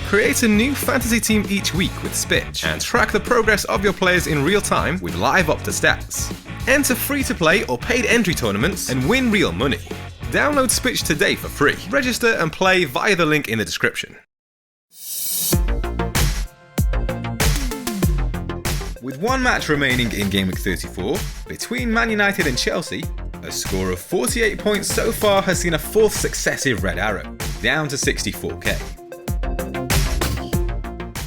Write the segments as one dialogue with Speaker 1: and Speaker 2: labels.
Speaker 1: Create a new fantasy team each week with SPITCH and track the progress of your players in real time with live up to stats. Enter free-to-play or paid entry tournaments and win real money. Download SPITCH today for free. Register and play via the link in the description. With one match remaining in Game Week 34, between Man United and Chelsea, a score of 48 points so far has seen a fourth successive red arrow, down to 64k.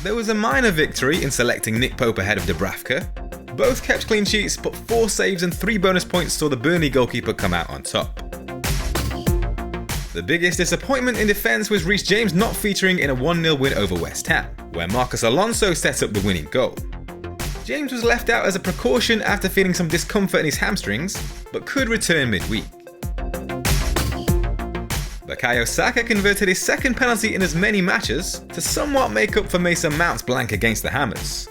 Speaker 1: There was a minor victory in selecting Nick Pope ahead of Dubravka. Both kept clean sheets, but 4 saves and 3 bonus points saw the Burnley goalkeeper come out on top. The biggest disappointment in defence was Reece James not featuring in a 1-0 win over West Ham, where Marcus Alonso set up the winning goal. James was left out as a precaution after feeling some discomfort in his hamstrings, but could return midweek. Bukayo Saka converted his second penalty in as many matches to somewhat make up for Mason Mount's blank against the Hammers.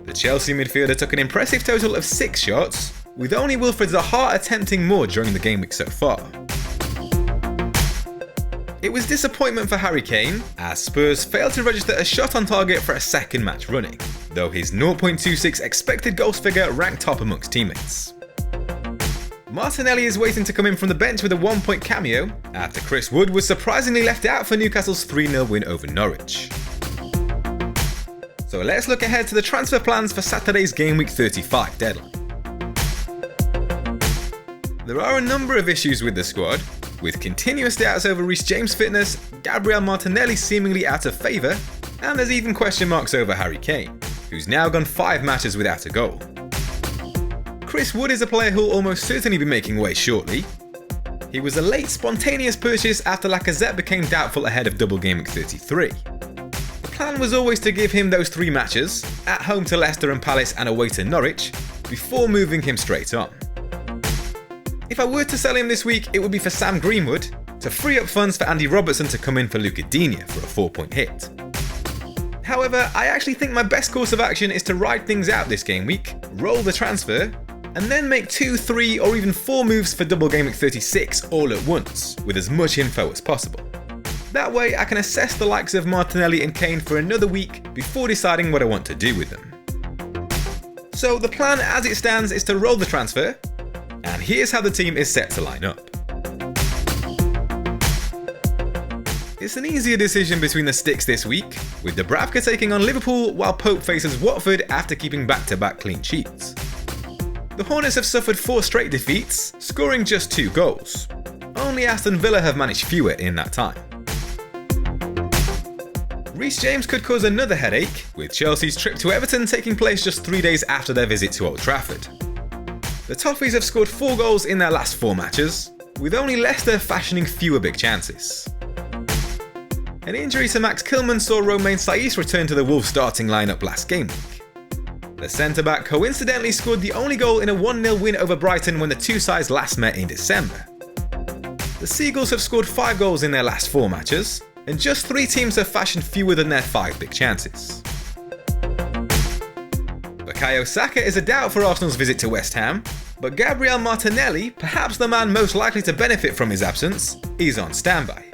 Speaker 1: The Chelsea midfielder took an impressive total of 6 shots, with only Wilfried Zaha attempting more during the game week so far. It was disappointment for Harry Kane, as Spurs failed to register a shot on target for a second match running, though his 0.26 expected goals figure ranked top amongst teammates. Martinelli is waiting to come in from the bench with a 1-point cameo, after Chris Wood was surprisingly left out for Newcastle's 3-0 win over Norwich. So let's look ahead to the transfer plans for Saturday's Game Week 35 deadline. There are a number of issues with the squad, with continuous doubts over Reece James' fitness, Gabriel Martinelli seemingly out of favour, and there's even question marks over Harry Kane, who's now gone 5 matches without a goal. Chris Wood is a player who'll almost certainly be making waves shortly. He was a late spontaneous purchase after Lacazette became doubtful ahead of Double Gameweek 33. The plan was always to give him those 3 matches, at home to Leicester and Palace and away to Norwich, before moving him straight on. If I were to sell him this week, it would be for Sam Greenwood, to free up funds for Andy Robertson to come in for Luca Digne for a 4-point hit. However, I actually think my best course of action is to ride things out this game week, roll the transfer, and then make 2, 3 or even 4 moves for Double Gameweek 36 all at once, with as much info as possible. That way I can assess the likes of Martinelli and Kane for another week before deciding what I want to do with them. So the plan as it stands is to roll the transfer, and here's how the team is set to line up. It's an easier decision between the sticks this week, with Dubravka taking on Liverpool while Pope faces Watford after keeping back-to-back clean sheets. The Hornets have suffered 4 straight defeats, scoring just 2 goals. Only Aston Villa have managed fewer in that time. Reece James could cause another headache, with Chelsea's trip to Everton taking place just 3 days after their visit to Old Trafford. The Toffees have scored 4 goals in their last 4 matches, with only Leicester fashioning fewer big chances. An injury to Max Kilman saw Romain Saiss return to the Wolves starting lineup last game week. The centre-back coincidentally scored the only goal in a 1-0 win over Brighton when the two sides last met in December. The Seagulls have scored 5 goals in their last 4 matches, and just 3 teams have fashioned fewer than their 5 big chances. Bukayo Saka is a doubt for Arsenal's visit to West Ham, but Gabriel Martinelli, perhaps the man most likely to benefit from his absence, is on standby.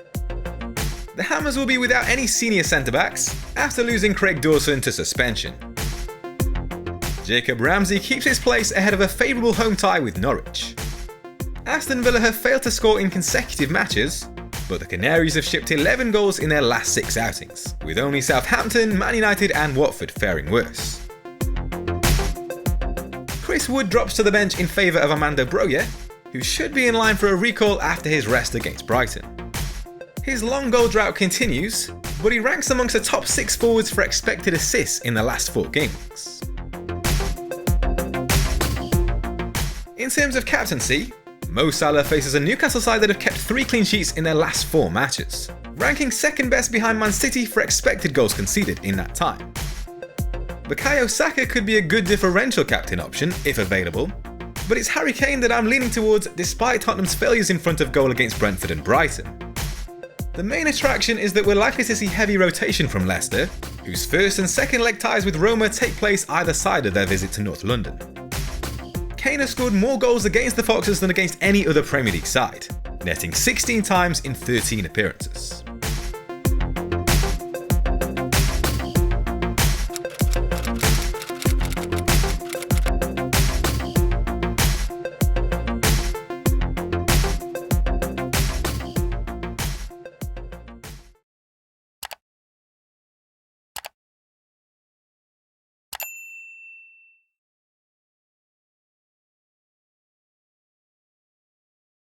Speaker 1: The Hammers will be without any senior centre-backs after losing Craig Dawson to suspension. Jacob Ramsey keeps his place ahead of a favourable home tie with Norwich. Aston Villa have failed to score in consecutive matches, but the Canaries have shipped 11 goals in their last 6 outings, with only Southampton, Man United and Watford faring worse. Chris Wood drops to the bench in favour of Armando Broja, who should be in line for a recall after his rest against Brighton. His long goal drought continues, but he ranks amongst the top 6 forwards for expected assists in the last 4 games. In terms of captaincy, Mo Salah faces a Newcastle side that have kept 3 clean sheets in their last 4 matches, ranking second best behind Man City for expected goals conceded in that time. Bukayo Saka could be a good differential captain option if available, but it's Harry Kane that I'm leaning towards despite Tottenham's failures in front of goal against Brentford and Brighton. The main attraction is that we're likely to see heavy rotation from Leicester, whose first and second leg ties with Roma take place either side of their visit to North London. Kane has scored more goals against the Foxes than against any other Premier League side, netting 16 times in 13 appearances.